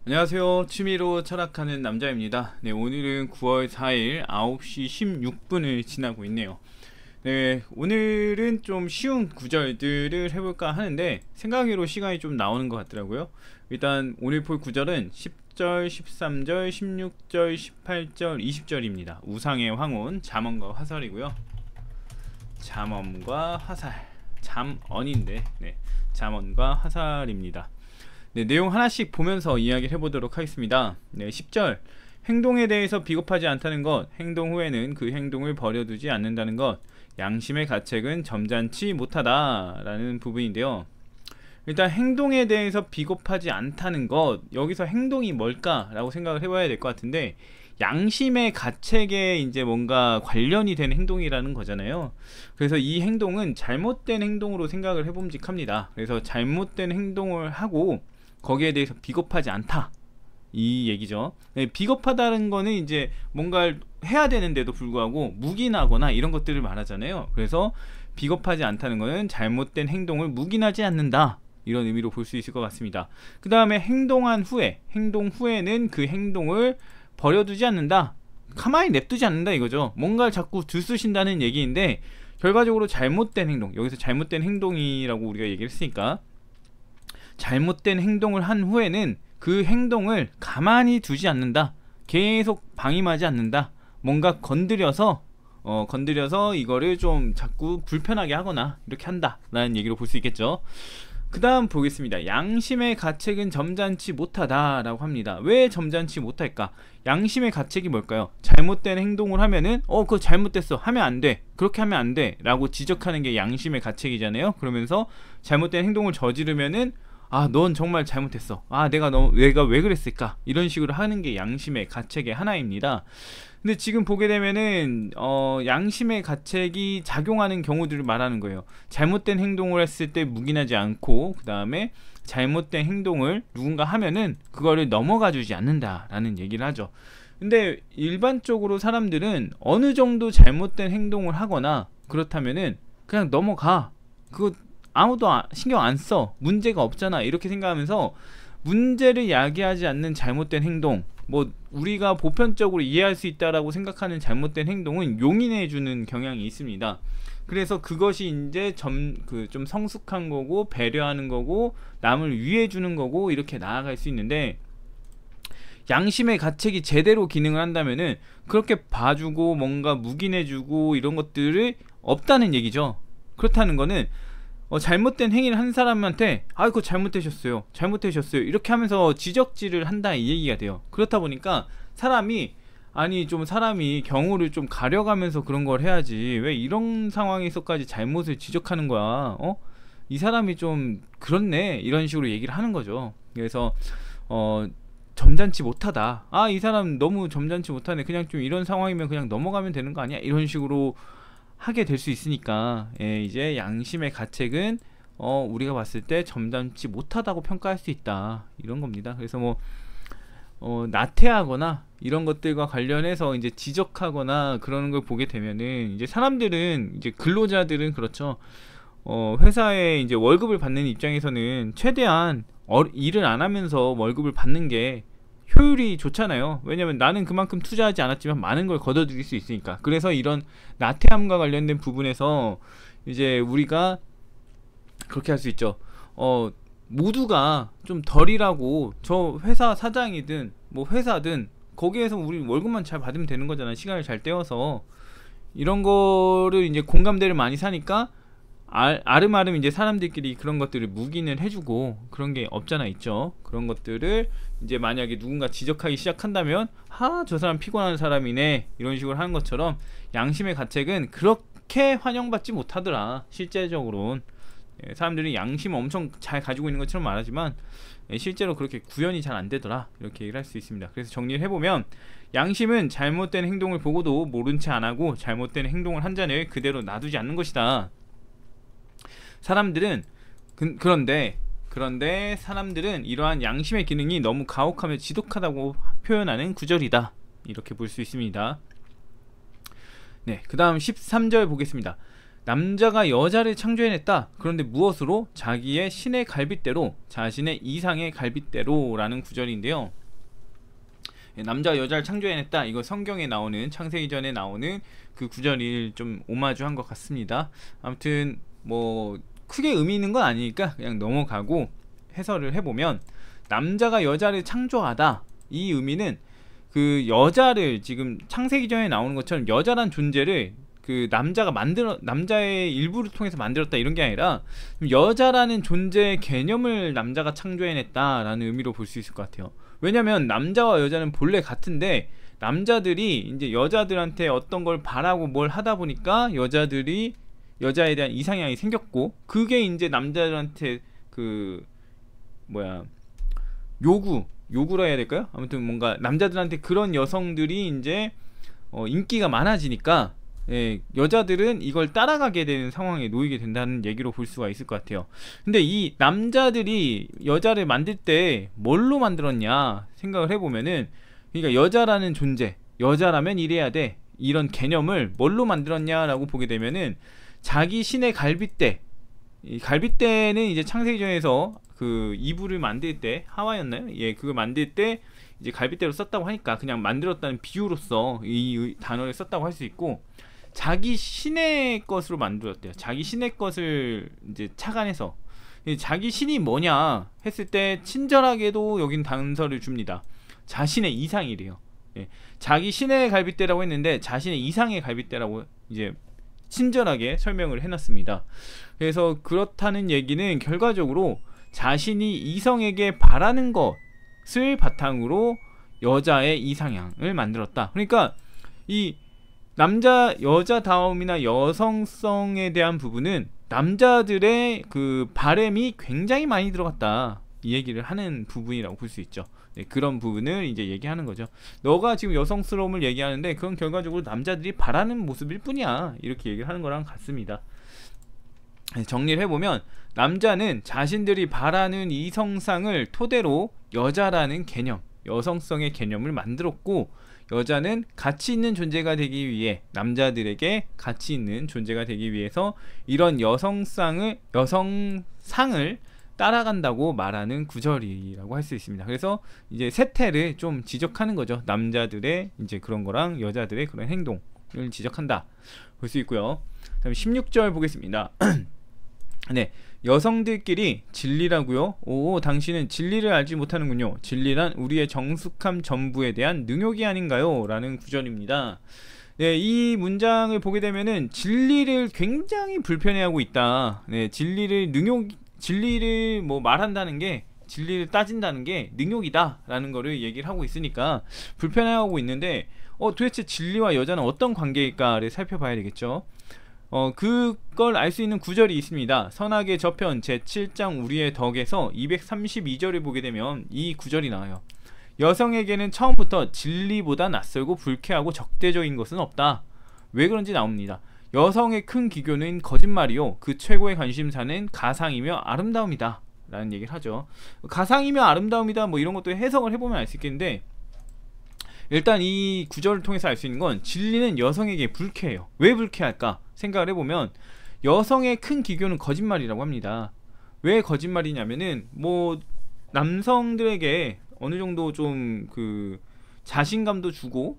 안녕하세요. 취미로 철학하는 남자입니다. 네, 오늘은 9월 4일 9시 16분을 지나고 있네요. 네, 오늘은 좀 쉬운 구절들을 해볼까 하는데 생각외로 시간이 좀 나오는 것 같더라고요. 일단 오늘 볼 구절은 10절, 13절, 16절, 18절, 20절입니다. 우상의 황혼, 잠언과 화살이고요. 잠언과 화살, 잠언인데 네, 잠언과 화살입니다. 네, 내용 하나씩 보면서 이야기를 해보도록 하겠습니다. 네, 10절. 행동에 대해서 비겁하지 않다는 것, 행동 후에는 그 행동을 버려두지 않는다는 것, 양심의 가책은 점잖지 못하다 라는 부분인데요. 일단 행동에 대해서 비겁하지 않다는 것, 여기서 행동이 뭘까 라고 생각을 해봐야 될 것 같은데, 양심의 가책에 이제 뭔가 관련이 되는 행동이라는 거잖아요. 그래서 이 행동은 잘못된 행동으로 생각을 해봄직합니다. 그래서 잘못된 행동을 하고 거기에 대해서 비겁하지 않다 이 얘기죠. 네, 비겁하다는 거는 이제 뭔가를 해야 되는데도 불구하고 묵인하거나 이런 것들을 말하잖아요. 그래서 비겁하지 않다는 거는 잘못된 행동을 묵인하지 않는다 이런 의미로 볼 수 있을 것 같습니다. 그 다음에 행동한 후에, 행동 후에는 그 행동을 버려두지 않는다, 가만히 냅두지 않는다 이거죠. 뭔가를 자꾸 들쑤신다는 얘기인데 결과적으로 잘못된 행동, 여기서 잘못된 행동이라고 우리가 얘기를 했으니까 잘못된 행동을 한 후에는 그 행동을 가만히 두지 않는다, 계속 방임하지 않는다, 뭔가 건드려서 이거를 좀 자꾸 불편하게 하거나 이렇게 한다 라는 얘기로 볼 수 있겠죠. 그 다음 보겠습니다. 양심의 가책은 점잖지 못하다 라고 합니다. 왜 점잖지 못할까? 양심의 가책이 뭘까요? 잘못된 행동을 하면은 그거 잘못됐어, 하면 안돼, 그렇게 하면 안돼 라고 지적하는 게 양심의 가책이잖아요. 그러면서 잘못된 행동을 저지르면은 넌 정말 잘못했어, 내가 왜 그랬을까, 이런 식으로 하는 게 양심의 가책의 하나입니다. 근데 지금 보게 되면은 양심의 가책이 작용하는 경우들을 말하는 거예요. 잘못된 행동을 했을 때 묵인하지 않고, 그 다음에 잘못된 행동을 누군가 하면은 그거를 넘어가 주지 않는다라는 얘기를 하죠. 근데 일반적으로 사람들은 어느 정도 잘못된 행동을 하거나 그렇다면은 그냥 넘어가, 그거 아무도 신경 안 써, 문제가 없잖아, 이렇게 생각하면서 문제를 야기하지 않는 잘못된 행동, 뭐 우리가 보편적으로 이해할 수 있다라고 생각하는 잘못된 행동은 용인해주는 경향이 있습니다. 그래서 그것이 이제 좀 성숙한 거고, 배려하는 거고, 남을 위해주는 거고, 이렇게 나아갈 수 있는데, 양심의 가책이 제대로 기능을 한다면은 그렇게 봐주고 뭔가 묵인해주고 이런 것들을 없다는 얘기죠. 그렇다는 거는 잘못된 행위를 한 사람한테 그거 잘못되셨어요, 이렇게 하면서 지적질을 한다 이 얘기가 돼요. 그렇다 보니까 사람이 경우를 좀 가려가면서 그런 걸 해야지, 왜 이런 상황에서까지 잘못을 지적하는 거야, 이 사람이 좀 그렇네, 이런 식으로 얘기를 하는 거죠. 그래서 점잖지 못하다, 이 사람 너무 점잖지 못하네, 그냥 좀 이런 상황이면 그냥 넘어가면 되는 거 아니야, 이런 식으로 하게 될 수 있으니까, 이제 양심의 가책은 우리가 봤을 때 점잖지 못하다고 평가할 수 있다, 이런 겁니다. 그래서 나태하거나 이런 것들과 관련해서 이제 지적하거나 그러는 걸 보게 되면은, 이제 사람들은, 이제 근로자들은 그렇죠. 회사에 이제 월급을 받는 입장에서는 최대한 일을 안 하면서 월급을 받는 게 효율이 좋잖아요. 왜냐면 나는 그만큼 투자하지 않았지만 많은 걸 거둬들일 수 있으니까. 그래서 이런 나태함과 관련된 부분에서 이제 우리가 그렇게 할 수 있죠. 모두가 좀 덜 일하고, 저 회사 사장이든 뭐 회사든 거기에서 우리 월급만 잘 받으면 되는 거잖아, 시간을 잘 때워서. 이런 거를 이제 공감대를 많이 사니까 아름아름 이제 사람들끼리 그런 것들을 묵인을 해주고, 그런 게 없잖아 있죠. 그런 것들을 이제 만약에 누군가 지적하기 시작한다면, 저 사람 피곤한 사람이네, 이런 식으로 하는 것처럼 양심의 가책은 그렇게 환영받지 못하더라, 실제적으로는. 사람들이 양심 엄청 잘 가지고 있는 것처럼 말하지만 실제로 그렇게 구현이 잘 안 되더라, 이렇게 얘기를 할 수 있습니다. 그래서 정리를 해보면, 양심은 잘못된 행동을 보고도 모른 채 안 하고 잘못된 행동을 한 자를 그대로 놔두지 않는 것이다. 사람들은 그런데 사람들은 이러한 양심의 기능이 너무 가혹하며 지독하다고 표현하는 구절이다, 이렇게 볼 수 있습니다. 네, 그 다음 13절 보겠습니다. 남자가 여자를 창조해냈다. 그런데 무엇으로? 자기의 신의 갈빗대로, 자신의 이상의 갈빗대로 라는 구절인데요. 남자가 여자를 창조해냈다. 이거 성경에 나오는, 창세기 전에 나오는 그 구절이 좀 오마주한 것 같습니다. 아무튼 뭐 크게 의미 있는 건 아니니까 그냥 넘어가고 해설을 해보면, 남자가 여자를 창조하다, 이 의미는 그 여자를, 지금 창세기 전에 나오는 것처럼 여자란 존재를 그 남자의 일부를 통해서 만들었다, 이런 게 아니라 여자라는 존재의 개념을 남자가 창조해냈다라는 의미로 볼 수 있을 것 같아요. 왜냐면 남자와 여자는 본래 같은데, 남자들이 이제 여자들한테 어떤 걸 바라고 뭘 하다 보니까 여자들이 여자에 대한 이상향이 생겼고, 그게 이제 남자들한테 그 뭐야, 요구라 해야 될까요? 아무튼 뭔가 남자들한테 그런 여성들이 이제 인기가 많아지니까, 예, 여자들은 이걸 따라가게 되는 상황에 놓이게 된다는 얘기로 볼 수가 있을 것 같아요. 근데 이 남자들이 여자를 만들 때 뭘로 만들었냐 생각을 해보면은, 그러니까 여자라는 존재, 여자라면 이래야 돼, 이런 개념을 뭘로 만들었냐라고 보게 되면은, 자기 신의 갈빗대, 이 갈빗대는 이제 창세기전에서 그 이불을 만들 때, 하와였나요? 예, 그걸 만들 때 이제 갈빗대로 썼다고 하니까 그냥 만들었다는 비유로서 이 단어를 썼다고 할 수 있고, 자기 신의 것으로 만들었대요. 자기 신의 것을 이제 착안해서, 자기 신이 뭐냐 했을 때 친절하게도 여긴 단서를 줍니다. 자신의 이상이래요. 예, 자기 신의 갈빗대라고 했는데 자신의 이상의 갈빗대라고 이제 친절하게 설명을 해놨습니다. 그래서 그렇다는 얘기는 결과적으로 자신이 이성에게 바라는 것을 바탕으로 여자의 이상향을 만들었다. 그러니까 이 여자다움이나 여성성에 대한 부분은 남자들의 그 바램이 굉장히 많이 들어갔다, 이 얘기를 하는 부분이라고 볼 수 있죠. 네, 그런 부분을 이제 얘기하는 거죠. 너가 지금 여성스러움을 얘기하는데 그건 결과적으로 남자들이 바라는 모습일 뿐이야, 이렇게 얘기를 하는 거랑 같습니다. 네, 정리를 해보면, 남자는 자신들이 바라는 이성상을 토대로 여자라는 개념, 여성성의 개념을 만들었고, 여자는 가치 있는 존재가 되기 위해, 남자들에게 가치 있는 존재가 되기 위해서 이런 여성상을 따라간다고 말하는 구절이라고 할 수 있습니다. 그래서 이제 세태를 좀 지적하는 거죠. 남자들의 이제 그런 거랑 여자들의 그런 행동을 지적한다 볼 수 있고요. 다음에 16절 보겠습니다. 네, 여성들끼리 진리라고요? 오, 당신은 진리를 알지 못하는군요. 진리란 우리의 정숙함 전부에 대한 능욕이 아닌가요? 라는 구절입니다. 네, 이 문장을 보게 되면은 진리를 굉장히 불편해하고 있다. 네, 진리를 뭐 말한다는 게, 진리를 따진다는 게 능욕이다 라는 거를 얘기를 하고 있으니까 불편해하고 있는데, 도대체 진리와 여자는 어떤 관계일까를 살펴봐야 되겠죠. 그걸 알 수 있는 구절이 있습니다. 선악의 저편 제7장 우리의 덕에서 232절을 보게 되면 이 구절이 나와요. 여성에게는 처음부터 진리보다 낯설고 불쾌하고 적대적인 것은 없다. 왜 그런지 나옵니다. 여성의 큰 기교는 거짓말이요, 그 최고의 관심사는 가상이며 아름다움이다 라는 얘기를 하죠. 가상이며 아름다움이다, 뭐 이런 것도 해석을 해보면 알 수 있겠는데, 일단 이 구절을 통해서 알 수 있는 건, 진리는 여성에게 불쾌해요. 왜 불쾌할까 생각을 해보면, 여성의 큰 기교는 거짓말이라고 합니다. 왜 거짓말이냐면은, 뭐 남성들에게 어느 정도 좀 그 자신감도 주고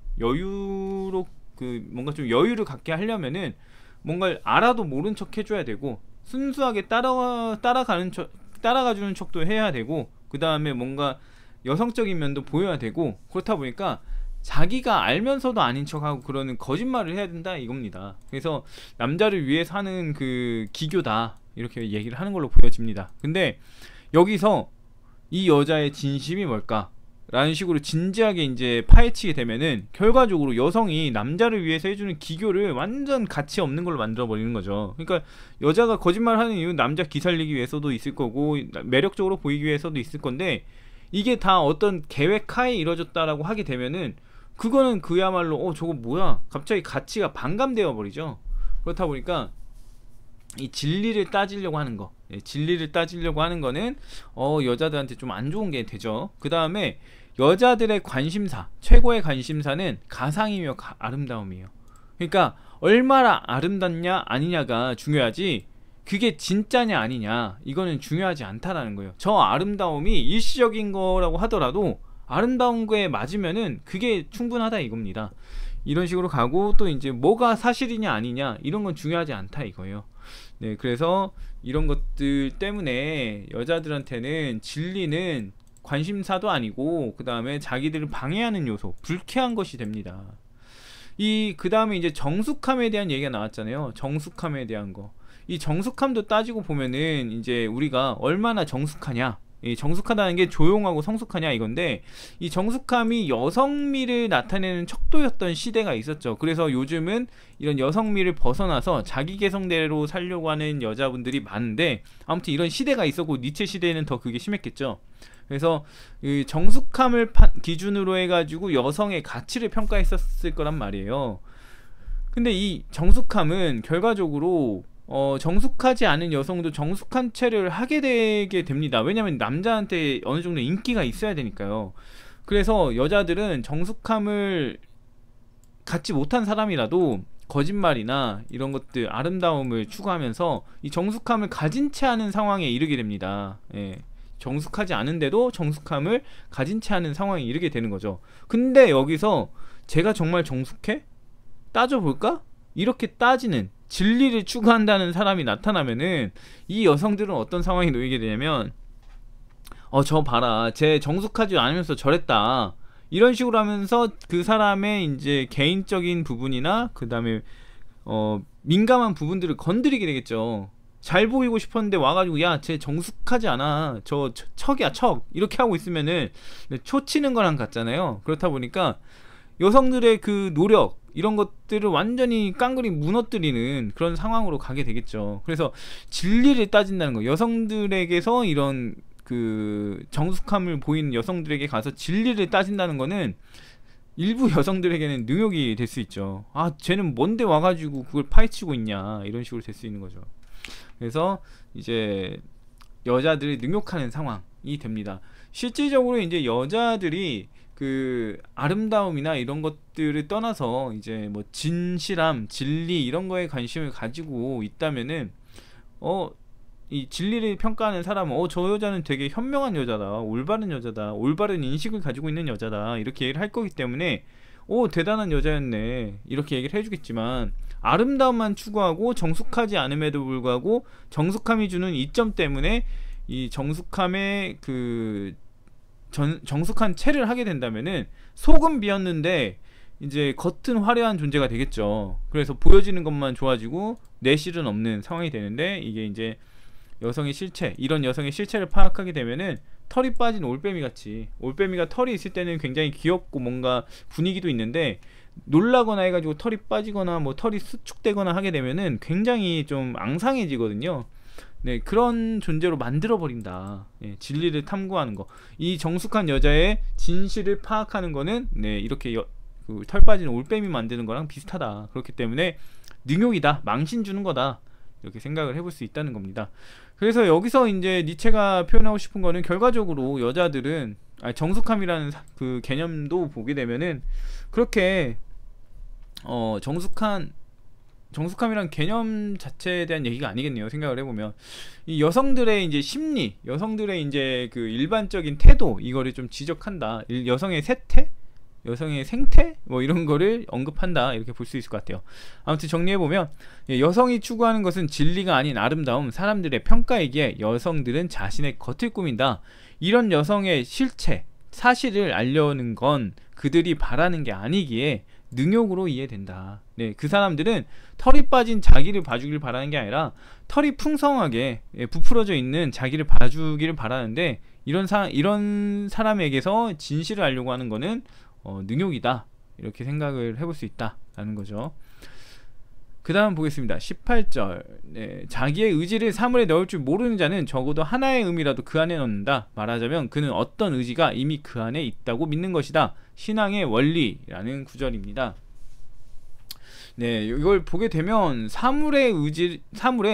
뭔가 좀 여유를 갖게 하려면은 뭔가를 알아도 모른 척 해줘야 되고, 순수하게 따라가주는 척도 해야 되고, 그 다음에 뭔가 여성적인 면도 보여야 되고, 그렇다 보니까 자기가 알면서도 아닌 척하고 그러는 거짓말을 해야 된다, 이겁니다. 그래서 남자를 위해서 하는 그 기교다, 이렇게 얘기를 하는 걸로 보여집니다. 근데 여기서 이 여자의 진심이 뭘까 라는 식으로 진지하게 이제 파헤치게 되면은, 결과적으로 여성이 남자를 위해서 해주는 기교를 완전 가치 없는 걸로 만들어 버리는 거죠. 그러니까 여자가 거짓말 하는 이유는 남자 기살리기 위해서도 있을 거고, 매력적으로 보이기 위해서도 있을 건데, 이게 다 어떤 계획 하에 이루어졌다라고 하게 되면은, 그거는 그야말로 저거 뭐야, 갑자기 가치가 반감되어 버리죠. 그렇다 보니까 이 진리를 따지려고 하는 거, 진리를 따지려고 하는 거는 여자들한테 좀 안 좋은 게 되죠. 그 다음에 여자들의 관심사, 최고의 관심사는 가상이며 아름다움이에요. 그러니까 얼마나 아름답냐 아니냐가 중요하지 그게 진짜냐 아니냐 이거는 중요하지 않다라는 거예요. 저 아름다움이 일시적인 거라고 하더라도 아름다운 거에 맞으면은 그게 충분하다 이겁니다. 이런 식으로 가고 또 이제 뭐가 사실이냐 아니냐 이런 건 중요하지 않다 이거예요. 네, 그래서 이런 것들 때문에 여자들한테는 진리는 관심사도 아니고 그 다음에 자기들을 방해하는 요소, 불쾌한 것이 됩니다. 그 다음에 이제 정숙함에 대한 얘기가 나왔잖아요. 정숙함에 대한 거. 이 정숙함도 따지고 보면은 이제 우리가 얼마나 정숙하냐, 이 정숙하다는 게 조용하고 성숙하냐 이건데, 이 정숙함이 여성미를 나타내는 척도였던 시대가 있었죠. 그래서 요즘은 이런 여성미를 벗어나서 자기 개성대로 살려고 하는 여자분들이 많은데, 아무튼 이런 시대가 있었고 니체 시대에는 더 그게 심했겠죠. 그래서 이 정숙함을 기준으로 해가지고 여성의 가치를 평가했었을 거란 말이에요. 근데 이 정숙함은 결과적으로 정숙하지 않은 여성도 정숙한 채를 하게 되게 됩니다. 왜냐면 남자한테 어느 정도 인기가 있어야 되니까요. 그래서 여자들은 정숙함을 갖지 못한 사람이라도 거짓말이나 이런 것들, 아름다움을 추구하면서 이 정숙함을 가진 채 하는 상황에 이르게 됩니다. 예. 정숙하지 않은데도 정숙함을 가진 채 하는 상황에 이르게 되는 거죠. 근데 여기서 제가 정말 정숙해? 따져볼까? 이렇게 따지는, 진리를 추구한다는 사람이 나타나면은 이 여성들은 어떤 상황에 놓이게 되냐면, 저 봐라, 쟤 정숙하지 않으면서 저랬다, 이런 식으로 하면서 그 사람의 이제 개인적인 부분이나 그 다음에 민감한 부분들을 건드리게 되겠죠. 잘 보이고 싶었는데 와가지고 야, 쟤 정숙하지 않아, 저 척이야 척, 이렇게 하고 있으면은 초치는 거랑 같잖아요. 그렇다 보니까 여성들의 그 노력, 이런 것들을 완전히 깡그리 무너뜨리는 그런 상황으로 가게 되겠죠. 그래서 진리를 따진다는 거, 여성들에게서 이런 그 정숙함을 보이는 여성들에게 가서 진리를 따진다는 거는 일부 여성들에게는 능욕이 될 수 있죠. 아, 쟤는 뭔데 와가지고 그걸 파헤치고 있냐, 이런 식으로 될 수 있는 거죠. 그래서 이제 여자들이 능욕하는 상황이 됩니다. 실질적으로 이제 여자들이 그 아름다움이나 이런 것들을 떠나서 이제 뭐 진실함, 진리 이런 거에 관심을 가지고 있다면은 이 진리를 평가하는 사람은 저 여자는 되게 현명한 여자다, 올바른 여자다, 올바른 인식을 가지고 있는 여자다, 이렇게 얘기를 할 거기 때문에 대단한 여자였네, 이렇게 얘기를 해주겠지만, 아름다움만 추구하고 정숙하지 않음에도 불구하고 정숙함이 주는 이점 때문에 이 정숙함의 그 정숙한 채를 하게 된다면은 속은 비었는데 이제 겉은 화려한 존재가 되겠죠. 그래서 보여지는 것만 좋아지고 내실은 없는 상황이 되는데, 이게 이제 여성의 실체, 이런 여성의 실체를 파악하게 되면은 털이 빠진 올빼미 같이, 올빼미가 털이 있을 때는 굉장히 귀엽고 뭔가 분위기도 있는데, 놀라거나 해가지고 털이 빠지거나 뭐 털이 수축되거나 하게 되면은 굉장히 좀 앙상해지거든요. 네, 그런 존재로 만들어 버린다. 예, 진리를 탐구하는 거, 이 정숙한 여자의 진실을 파악하는 거는 이렇게 그 털 빠진 올빼미 만드는 거랑 비슷하다. 그렇기 때문에 능욕이다, 망신 주는 거다, 이렇게 생각을 해볼 수 있다는 겁니다. 그래서 여기서 이제 니체가 표현하고 싶은 거는, 결과적으로 여자들은 정숙함이라는 그 개념도 보게 되면은 그렇게 정숙함이란 개념 자체에 대한 얘기가 아니겠네요. 생각을 해보면 이 여성들의 이제 심리, 여성들의 이제 그 일반적인 태도, 이거를 좀 지적한다. 여성의 세태, 여성의 생태, 뭐 이런 거를 언급한다, 이렇게 볼 수 있을 것 같아요. 아무튼 정리해보면, 여성이 추구하는 것은 진리가 아닌 아름다움, 사람들의 평가이기에 여성들은 자신의 겉을 꾸민다. 이런 여성의 실체, 사실을 알려는 건 그들이 바라는 게 아니기에 능욕으로 이해된다. 네, 그 사람들은 털이 빠진 자기를 봐주길 바라는 게 아니라 털이 풍성하게 부풀어져 있는 자기를 봐주기를 바라는데, 이런 사람에게서 진실을 알려고 하는 거는 능욕이다, 이렇게 생각을 해볼 수 있다라는 거죠. 그 다음 보겠습니다. 18절. 자기의 의지를 사물에 넣을 줄 모르는 자는 적어도 하나의 의미라도 그 안에 넣는다. 말하자면 그는 어떤 의지가 이미 그 안에 있다고 믿는 것이다. 신앙의 원리라는 구절입니다. 네, 이걸 보게 되면 사물에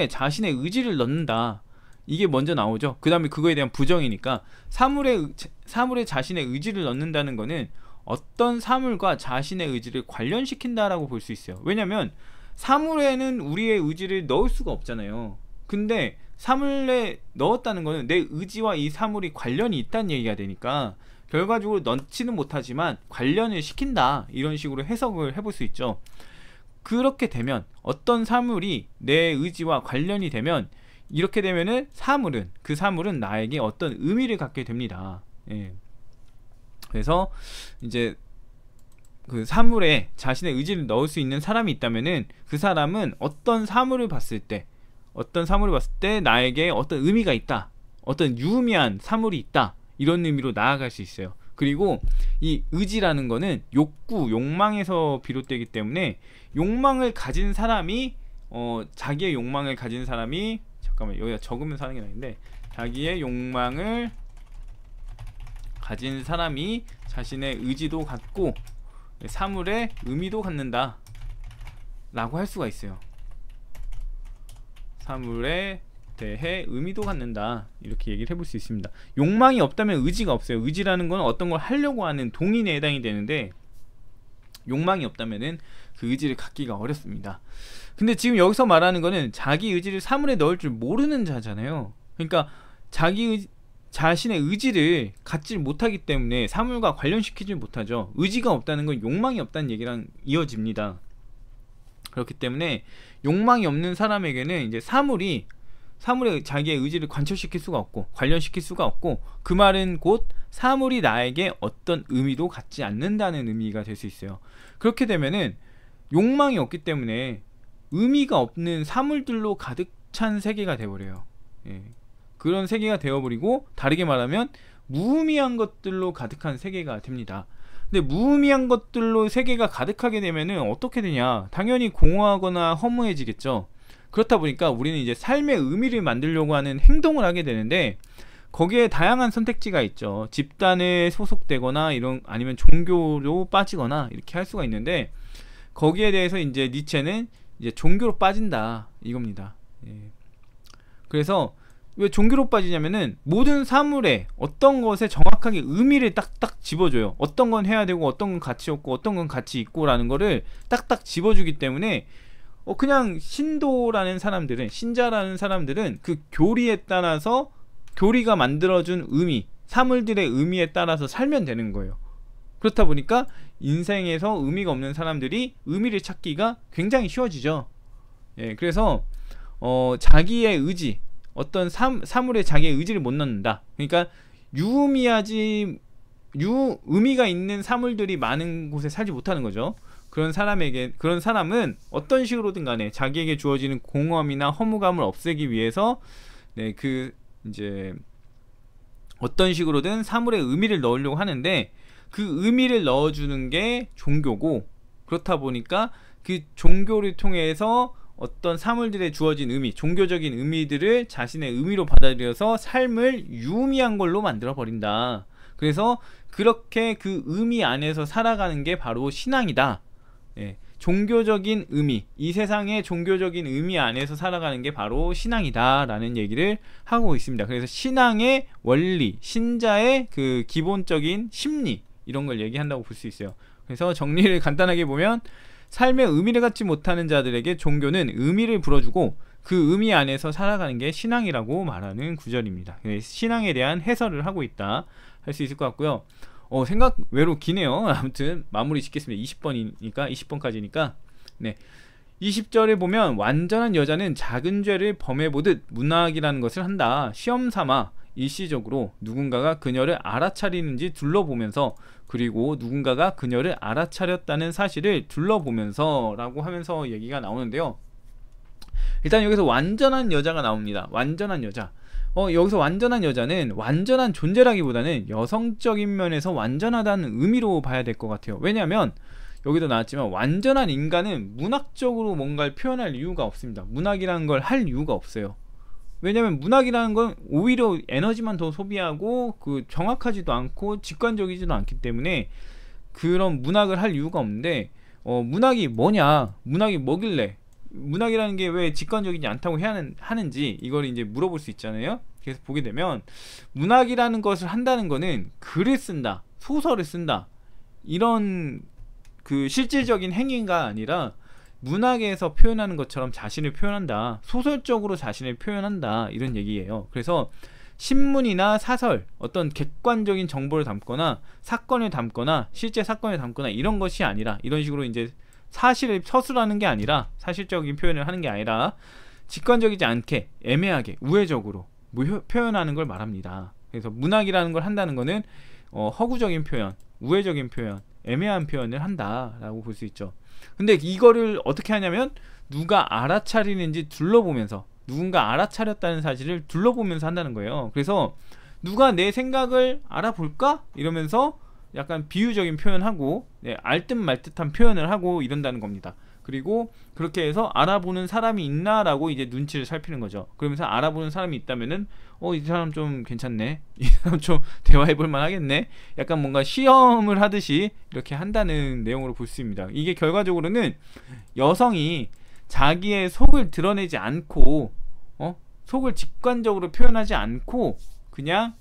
자신의 의지를 넣는다, 이게 먼저 나오죠. 그 다음에 그거에 대한 부정이니까, 사물에 자신의 의지를 넣는다는 거는 어떤 사물과 자신의 의지를 관련시킨다라고 볼 수 있어요. 왜냐면 사물에는 우리의 의지를 넣을 수가 없잖아요. 근데 사물에 넣었다는 거는 내 의지와 이 사물이 관련이 있다는 얘기가 되니까 결과적으로 넣지는 못하지만 관련을 시킨다, 이런 식으로 해석을 해볼 수 있죠. 그렇게 되면 어떤 사물이 내 의지와 관련이 되면, 이렇게 되면은 그 사물은 나에게 어떤 의미를 갖게 됩니다. 예. 그래서 이제 그 사물에 자신의 의지를 넣을 수 있는 사람이 있다면은 그 사람은 어떤 사물을 봤을 때 나에게 어떤 의미가 있다, 어떤 유의미한 사물이 있다, 이런 의미로 나아갈 수 있어요. 그리고 이 의지라는 거는 욕망에서 비롯되기 때문에 욕망을 가진 사람이 자기의 욕망을 가진 사람이, 잠깐만 여기다 적으면서 하는 게 아닌데, 자기의 욕망을 가진 사람이 자신의 의지도 갖고 사물의 의미도 갖는다 라고 할 수가 있어요. 사물에 대해 의미도 갖는다, 이렇게 얘기를 해볼 수 있습니다. 욕망이 없다면 의지가 없어요. 의지라는 건 어떤 걸 하려고 하는 동인에 해당이 되는데, 욕망이 없다면은 그 의지를 갖기가 어렵습니다. 근데 지금 여기서 말하는 거는 자기 의지를 사물에 넣을 줄 모르는 자잖아요. 그러니까 자신의 의지를 갖지 못하기 때문에 사물과 관련시키지 못하죠. 의지가 없다는 건 욕망이 없다는 얘기랑 이어집니다. 그렇기 때문에 욕망이 없는 사람에게는 이제 사물에 자기의 의지를 관철시킬 수가 없고 관련시킬 수가 없고, 그 말은 곧 사물이 나에게 어떤 의미도 갖지 않는다는 의미가 될 수 있어요. 그렇게 되면은 욕망이 없기 때문에 의미가 없는 사물들로 가득 찬 세계가 되어버려요. 예. 그런 세계가 되어버리고, 다르게 말하면 무의미한 것들로 가득한 세계가 됩니다. 근데 무의미한 것들로 세계가 가득하게 되면은 어떻게 되냐, 당연히 공허하거나 허무해지겠죠. 그렇다 보니까 우리는 이제 삶의 의미를 만들려고 하는 행동을 하게 되는데, 거기에 다양한 선택지가 있죠. 집단에 소속되거나 아니면 종교로 빠지거나 이렇게 할 수가 있는데, 거기에 대해서 이제 니체는 이제 종교로 빠진다, 이겁니다. 예. 그래서 왜 종교로 빠지냐면은 모든 사물에 어떤 것에 정확하게 의미를 딱딱 집어줘요. 어떤 건 해야 되고 어떤 건 가치 없고 어떤 건 가치 있고 라는 거를 딱딱 집어주기 때문에 그냥 신자라는 사람들은 그 교리에 따라서, 교리가 만들어준 의미, 사물들의 의미에 따라서 살면 되는 거예요. 그렇다 보니까 인생에서 의미가 없는 사람들이 의미를 찾기가 굉장히 쉬워지죠. 예, 그래서 자기의 의지, 어떤 사물에 자기의 의지를 못 넣는다. 그러니까 의미가 있는 사물들이 많은 곳에 살지 못하는 거죠. 그런 사람은 어떤 식으로든 간에 자기에게 주어지는 공허함이나 허무감을 없애기 위해서 이제 어떤 식으로든 사물에 의미를 넣으려고 하는데, 그 의미를 넣어주는 게 종교고, 그렇다 보니까 그 종교를 통해서 어떤 사물들에 주어진 의미, 종교적인 의미들을 자신의 의미로 받아들여서 삶을 유의미한 걸로 만들어 버린다. 그래서 그렇게 그 의미 안에서 살아가는 게 바로 신앙이다. 예, 종교적인 의미, 이 세상의 종교적인 의미 안에서 살아가는 게 바로 신앙이다 라는 얘기를 하고 있습니다. 그래서 신앙의 원리, 신자의 그 기본적인 심리, 이런 걸 얘기한다고 볼 수 있어요. 그래서 정리를 간단하게 보면, 삶의 의미를 갖지 못하는 자들에게 종교는 의미를 불어주고 그 의미 안에서 살아가는 게 신앙이라고 말하는 구절입니다. 신앙에 대한 해설을 하고 있다 할 수 있을 것 같고요. 생각 외로 기네요. 아무튼 마무리 짓겠습니다. 20번까지니까. 네. 20절에 보면, 완전한 여자는 작은 죄를 범해보듯 문학이라는 것을 한다. 시험삼아 일시적으로 누군가가 그녀를 알아차리는지 둘러보면서, 그리고 누군가가 그녀를 알아차렸다는 사실을 둘러보면서 라고 하면서 얘기가 나오는데요. 일단 여기서 완전한 여자가 나옵니다. 완전한 여자. 여기서 완전한 여자는 완전한 존재라기보다는 여성적인 면에서 완전하다는 의미로 봐야 될 것 같아요. 왜냐하면 여기도 나왔지만 완전한 인간은 문학적으로 뭔가를 표현할 이유가 없습니다. 문학이라는 걸 할 이유가 없어요. 왜냐면 문학이라는 건 오히려 에너지만 더 소비하고 정확하지도 않고 직관적이지도 않기 때문에 그런 문학을 할 이유가 없는데, 문학이 뭐냐, 문학이 뭐길래, 문학이라는 게 왜 직관적이지 않다고 하는지 이걸 이제 물어볼 수 있잖아요. 그래서 보게 되면 문학이라는 것을 한다는 거는 글을 쓴다, 소설을 쓴다, 이런 그 실질적인 행위가 아니라 문학에서 표현하는 것처럼 자신을 표현한다, 소설적으로 자신을 표현한다, 이런 얘기예요. 그래서 신문이나 사설, 어떤 객관적인 정보를 담거나 사건을 담거나 실제 사건을 담거나 이런 것이 아니라, 이런 식으로 이제 사실을 서술하는 게 아니라, 사실적인 표현을 하는 게 아니라 직관적이지 않게 애매하게 우회적으로 표현하는 걸 말합니다. 그래서 문학이라는 걸 한다는 거는 허구적인 표현, 우회적인 표현, 애매한 표현을 한다라고 볼 수 있죠. 근데 이거를 어떻게 하냐면 누가 알아차리는지 둘러보면서, 누군가 알아차렸다는 사실을 둘러보면서 한다는 거예요. 그래서 누가 내 생각을 알아볼까? 이러면서 약간 비유적인 표현하고, 알듯 말듯한 표현을 하고 이런다는 겁니다. 그리고 그렇게 해서 알아보는 사람이 있나라고 이제 눈치를 살피는 거죠. 그러면서 알아보는 사람이 있다면은 이 사람 좀 괜찮네, 이 사람 좀 대화해볼 만하겠네, 약간 뭔가 시험을 하듯이 이렇게 한다는 내용으로 볼 수 있습니다. 이게 결과적으로는 여성이 자기의 속을 드러내지 않고 속을 직관적으로 표현하지 않고 그냥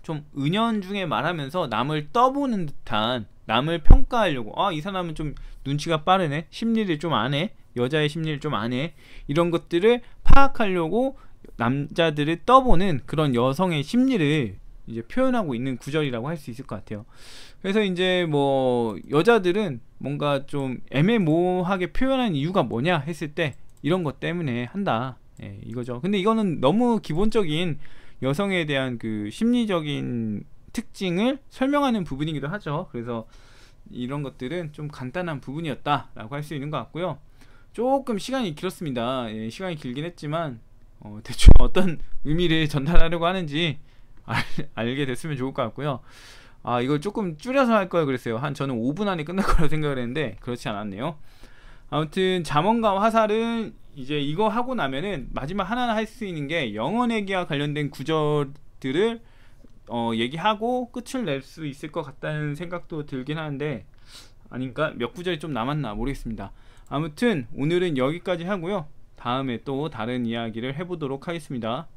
좀 은연중에 말하면서 남을 떠보는 듯한, 남을 평가하려고, 이 사람은 좀 눈치가 빠르네, 심리를 좀 아네, 여자의 심리를 좀 아네, 이런 것들을 파악하려고 남자들을 떠보는 그런 여성의 심리를 이제 표현하고 있는 구절이라고 할 수 있을 것 같아요. 그래서 이제 뭐 여자들은 뭔가 좀 애매모호하게 표현하는 이유가 뭐냐 했을 때 이런 것 때문에 한다, 이거죠. 근데 이거는 너무 기본적인 여성에 대한 그 심리적인 특징을 설명하는 부분이기도 하죠. 그래서 이런 것들은 좀 간단한 부분이었다 라고 할 수 있는 것 같고요. 조금 시간이 길었습니다. 시간이 길긴 했지만 대충 어떤 의미를 전달하려고 하는지 알게 됐으면 좋을 것 같고요. 이걸 조금 줄여서 할 걸 그랬어요. 저는 5분 안에 끝날 거라고 생각을 했는데 그렇지 않았네요. 아무튼 잠언과 화살은 이제 이거 하고 나면은 마지막 하나 할 수 있는 게 영혼회귀와 관련된 구절들을 얘기하고 끝을 낼 수 있을 것 같다는 생각도 들긴 하는데, 아닌가? 몇 구절이 좀 남았나 모르겠습니다. 아무튼 오늘은 여기까지 하고요. 다음에 또 다른 이야기를 해보도록 하겠습니다.